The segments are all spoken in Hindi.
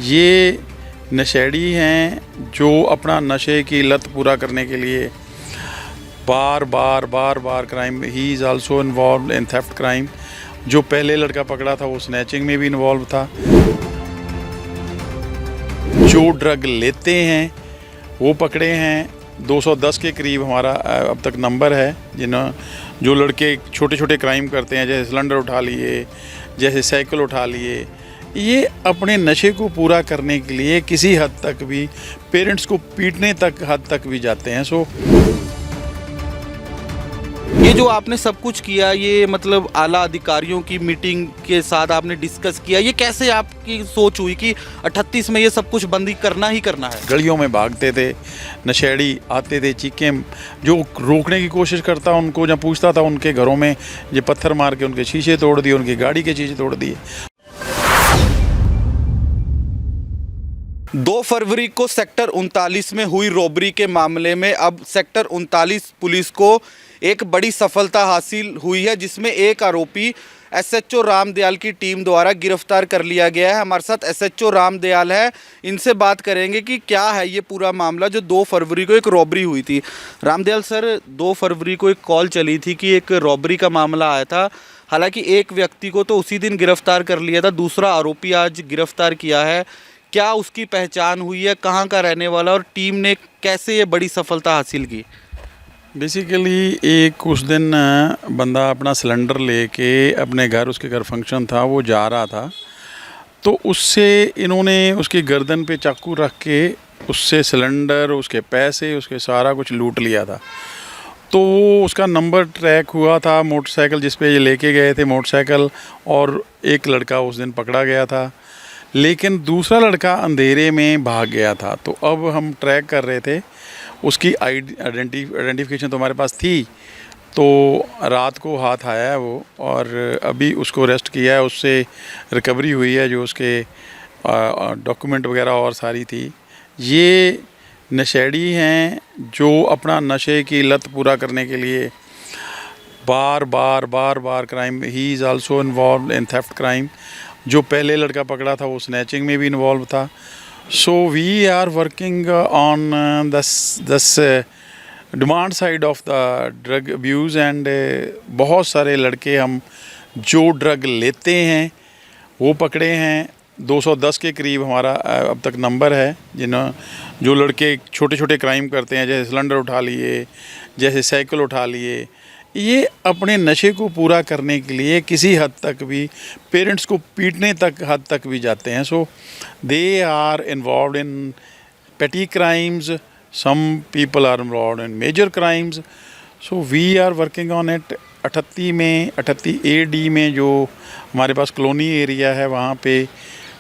ये नशेड़ी हैं जो अपना नशे की लत पूरा करने के लिए बार बार crime, he is also involve in theft crime. जो पहले लड़का पकड़ा था वो स्नैचिंग में भी इन्वॉल्व था। जो ड्रग लेते हैं वो पकड़े हैं 210 के करीब हमारा अब तक नंबर है। जो लड़के छोटे छोटे क्राइम करते हैं, जैसे सिलेंडर उठा लिए, जैसे साइकिल उठा लिए, ये अपने नशे को पूरा करने के लिए किसी हद तक भी पेरेंट्स को पीटने तक हद तक भी जाते हैं। सो ये जो आपने सब कुछ किया, ये मतलब आला अधिकारियों की मीटिंग के साथ आपने डिस्कस किया, ये कैसे आपकी सोच हुई कि 38 में ये सब कुछ बंदी करना ही करना है? गलियों में भागते थे, नशेड़ी आते थे, चीखें, जो रोकने की कोशिश करता उनको जब पूछता था उनके घरों में ये पत्थर मार के उनके शीशे तोड़ दिए, उनकी गाड़ी के शीशे तोड़ दिए। 2 फरवरी को सेक्टर 39 में हुई रॉबरी के मामले में अब सेक्टर 39 पुलिस को एक बड़ी सफलता हासिल हुई है, जिसमें एक आरोपी एसएचओ रामदयाल की टीम द्वारा गिरफ्तार कर लिया गया है। हमारे साथ एसएचओ रामदयाल है, इनसे बात करेंगे कि क्या है ये पूरा मामला जो 2 फरवरी को एक रॉबरी हुई थी। रामदयाल सर, 2 फरवरी को एक कॉल चली थी कि एक रॉबरी का मामला आया था। हालांकि एक व्यक्ति को तो उसी दिन गिरफ्तार कर लिया था, दूसरा आरोपी आज गिरफ्तार किया है। क्या उसकी पहचान हुई है, कहाँ का रहने वाला, और टीम ने कैसे ये बड़ी सफलता हासिल की? बेसिकली एक उस दिन बंदा अपना सिलेंडर लेके अपने घर, उसके घर फंक्शन था, वो जा रहा था, तो उससे इन्होंने उसकी गर्दन पे चाकू रख के उससे सिलेंडर, उसके पैसे, उसके सारा कुछ लूट लिया था। तो उसका नंबर ट्रैक हुआ था, मोटरसाइकिल जिस पे ये लेके गए थे मोटरसाइकिल, और एक लड़का उस दिन पकड़ा गया था, लेकिन दूसरा लड़का अंधेरे में भाग गया था। तो अब हम ट्रैक कर रहे थे, उसकी आइडेंटिफिकेशन तो हमारे पास थी, तो रात को हाथ आया है वो, और अभी उसको अरेस्ट किया है, उससे रिकवरी हुई है, जो उसके डॉक्यूमेंट वगैरह और सारी थी। ये नशेड़ी हैं जो अपना नशे की लत पूरा करने के लिए बार बार crime, he is also involve in theft crime. जो पहले लड़का पकड़ा था वो स्नैचिंग में भी इन्वॉल्व था। So we are working on this demand side of the drug abuse, and बहुत सारे लड़के हम जो ड्रग लेते हैं वो पकड़े हैं। 210 के करीब हमारा अब तक नंबर है। जो लड़के छोटे छोटे क्राइम करते हैं, जैसे सिलेंडर उठा लिए, जैसे साइकिल उठा लिए, ये अपने नशे को पूरा करने के लिए किसी हद तक भी पेरेंट्स को पीटने तक हद तक भी जाते हैं। सो they are involved in petty crimes, some people are involved in major crimes. So we are working on it. 38 AD में जो हमारे पास कॉलोनी एरिया है, वहाँ पे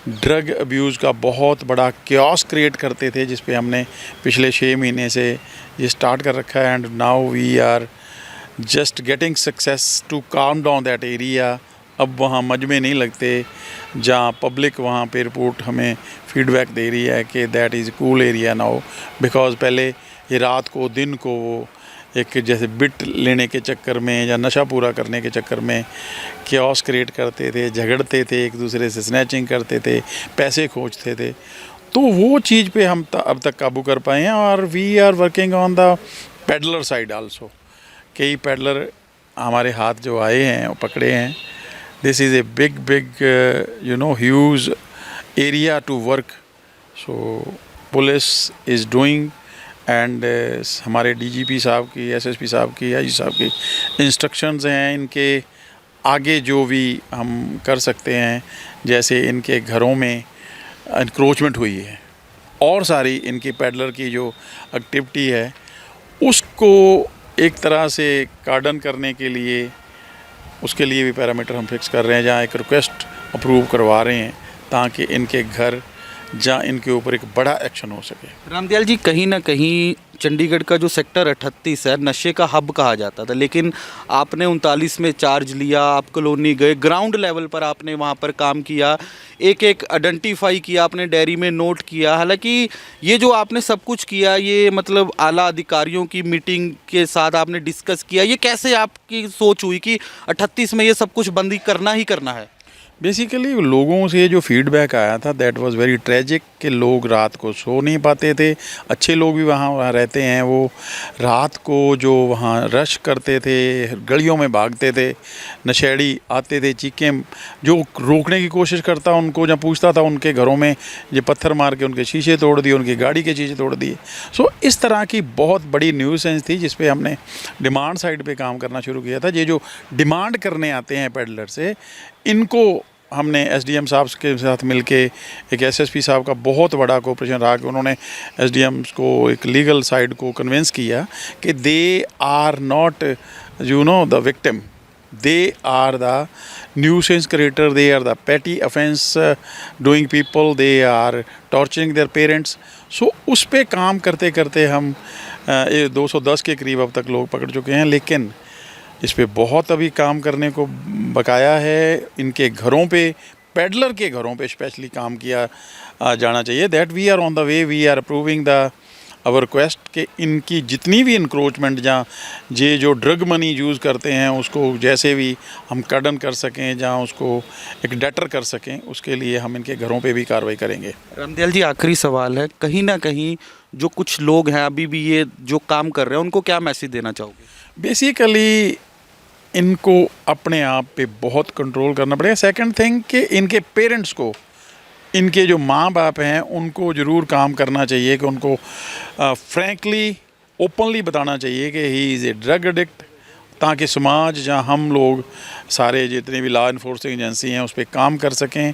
ड्रग अब्यूज़ का बहुत बड़ा क्योस क्रिएट करते थे, जिस पे हमने पिछले 6 महीने से ये स्टार्ट कर रखा है, and now we are just getting success to calm down that area. अब वहाँ मजमे नहीं लगते, जहाँ पब्लिक वहाँ पे रिपोर्ट हमें फीडबैक दे रही है कि that is cool area now, because पहले ये रात को दिन को वो एक जैसे बिट लेने के चक्कर में या नशा पूरा करने के चक्कर में क्योस क्रिएट करते थे, झगड़ते थे, एक दूसरे से स्नैचिंग करते थे, पैसे खोजते थे। तो वो चीज़ पे हम अब तक काबू कर पाए हैं, और we are working on the peddler side also. कई पेडलर हमारे हाथ जो आए हैं वो पकड़े हैं। This is a big huge area to work. So police is doing, and हमारे DGP साहब की, SSP साहब की, IG साहब की इंस्ट्रक्शंस हैं इनके आगे जो भी हम कर सकते हैं। जैसे इनके घरों में इंक्रोचमेंट हुई है और सारी इनकी पेडलर की जो एक्टिविटी है, उसको एक तरह से कार्डन करने के लिए, उसके लिए भी पैरामीटर हम फिक्स कर रहे हैं, जहाँ एक रिक्वेस्ट अप्रूव करवा रहे हैं, ताकि इनके घर, जहाँ इनके ऊपर एक बड़ा एक्शन हो सके। रामदयाल जी, कहीं ना कहीं चंडीगढ़ का जो सेक्टर 38 है, नशे का हब कहा जाता था, लेकिन आपने 39 में चार्ज लिया, आप कॉलोनी गए, ग्राउंड लेवल पर आपने वहाँ पर काम किया, एक एक आइडेंटिफाई किया, आपने डायरी में नोट किया। हालांकि ये जो आपने सब कुछ किया, ये मतलब आला अधिकारियों की मीटिंग के साथ आपने डिस्कस किया, ये कैसे आपकी सोच हुई कि 38 में ये सब कुछ बंदी करना ही करना है? बेसिकली लोगों से जो फीडबैक आया था दैट वाज वेरी ट्रेजिक कि लोग रात को सो नहीं पाते थे। अच्छे लोग भी वहाँ रहते हैं, वो रात को जो वहाँ रश करते थे, गलियों में भागते थे, नशेड़ी आते थे, चीखें, जो रोकने की कोशिश करता उनको जब पूछता था उनके घरों में ये पत्थर मार के उनके शीशे तोड़ दिए, उनकी गाड़ी के शीशे तोड़ दिए। सो इस तरह की बहुत बड़ी न्यूसेंस थी जिस पे हमने डिमांड साइड पे काम करना शुरू किया था। ये जो डिमांड करने आते हैं पेडलर से, इनको हमने एसडीएम साहब के साथ मिलके, एक एसएसपी साहब का बहुत बड़ा कोऑपरेशन रहा कि उन्होंने एसडीएम्स को एक लीगल साइड को कन्विंस किया कि they are not the victim, they are the nuisance creator, they are the petty offense doing people, they are torturing their parents. So उस पे काम करते करते हम 210 के करीब अब तक लोग पकड़ चुके हैं, लेकिन इस पे बहुत अभी काम करने को बकाया है। इनके घरों पे, पेडलर के घरों पे स्पेशली काम किया जाना चाहिए। That we are on the way, we are approving the our request कि इनकी जितनी भी इंक्रोचमेंट जहाँ ये जो ड्रग मनी यूज़ करते हैं उसको जैसे भी हम कर्डन कर सकें, जहाँ उसको एक डेटर कर सकें, उसके लिए हम इनके घरों पे भी कार्रवाई करेंगे। रामदयाल जी, आखिरी सवाल है, कहीं ना कहीं जो कुछ लोग हैं अभी भी ये जो काम कर रहे हैं उनको क्या मैसेज देना चाहोगे? बेसिकली इनको अपने आप पे बहुत कंट्रोल करना पड़ेगा। सेकंड थिंग कि इनके पेरेंट्स को, इनके जो माँ बाप हैं उनको ज़रूर काम करना चाहिए कि उनको फ्रैंकली ओपनली बताना चाहिए कि he is a drug addict, ताकि समाज जहाँ हम लोग सारे जितने भी लॉ इन्फोर्सिंग एजेंसी हैं उस पर काम कर सकें।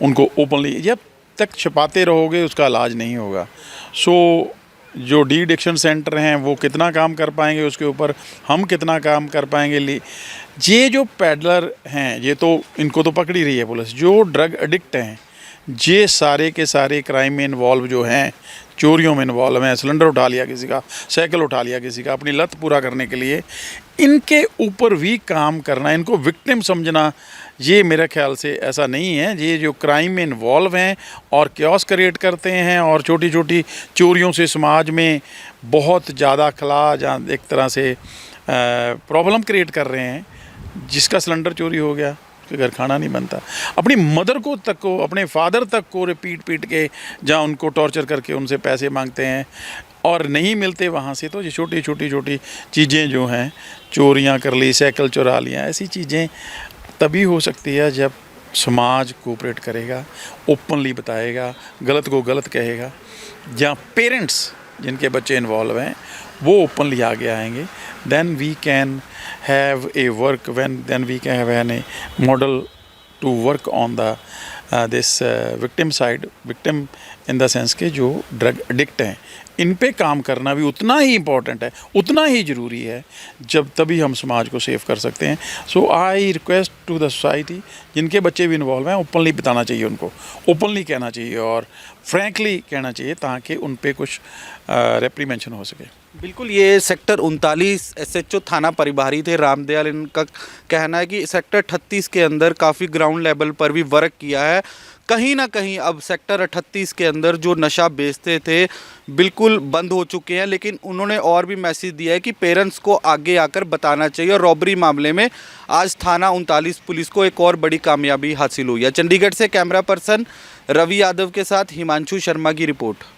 उनको ओपनली, जब तक छुपाते रहोगे उसका इलाज नहीं होगा। सो जो डी एडिक्शन सेंटर हैं वो कितना काम कर पाएंगे उसके ऊपर, हम कितना काम कर पाएंगे। ये जो पेडलर हैं ये तो इनको तो पकड़ ही रही है पुलिस। जो ड्रग एडिक्ट हैं ये सारे के सारे क्राइम में इन्वॉल्व जो हैं, चोरियों में इन्वॉल्व हैं, सिलेंडर उठा लिया किसी का, साइकिल उठा लिया किसी का अपनी लत पूरा करने के लिए, इनके ऊपर भी काम करना, इनको विक्टिम समझना, ये मेरे ख्याल से ऐसा नहीं है। ये जो क्राइम में इन्वॉल्व हैं और क्योस क्रिएट करते हैं और छोटी छोटी चोरियों से समाज में बहुत ज़्यादा खला, जहाँ एक तरह से प्रॉब्लम क्रिएट कर रहे हैं। जिसका सिलेंडर चोरी हो गया उसके घर खाना नहीं बनता, अपनी मदर को तक को, अपने फादर तक को पीट के जहाँ उनको टॉर्चर करके उनसे पैसे मांगते हैं और नहीं मिलते वहाँ से। तो ये छोटी छोटी चीज़ें जो हैं, चोरियाँ कर ली, साइकिल चुरा लिया, ऐसी चीज़ें तभी हो सकती है जब समाज कोऑपरेट करेगा, ओपनली बताएगा, गलत को गलत कहेगा। जहाँ पेरेंट्स जिनके बच्चे इन्वॉल्व हैं वो ओपनली आगे आएंगे, then we can have a work, then we can have a model to work on the this victim side, victim in the sense के जो ड्रग एडिक्ट हैं इन पे काम करना भी उतना ही इम्पॉर्टेंट है, उतना ही ज़रूरी है, जब तभी हम समाज को सेव कर सकते हैं। So I request to the society, जिनके बच्चे भी इन्वॉल्व हैं ओपनली बताना चाहिए, उनको ओपनली कहना चाहिए और फ्रैंकली कहना चाहिए ताकि उन पे कुछ रेप्रीमेंशन हो सके। बिल्कुल, ये सेक्टर 39 एसएचओ थाना परिबारी थे रामदयाल। इनका कहना है कि सेक्टर 38 के अंदर काफ़ी ग्राउंड लेवल पर भी वर्क किया है। कहीं ना कहीं अब सेक्टर 38 के अंदर जो नशा बेचते थे बिल्कुल बंद हो चुके हैं, लेकिन उन्होंने और भी मैसेज दिया है कि पेरेंट्स को आगे आकर बताना चाहिए। और रॉबरी मामले में आज थाना 39 पुलिस को एक और बड़ी कामयाबी हासिल हुई है। चंडीगढ़ से कैमरा पर्सन रवि यादव के साथ हिमांशु शर्मा की रिपोर्ट।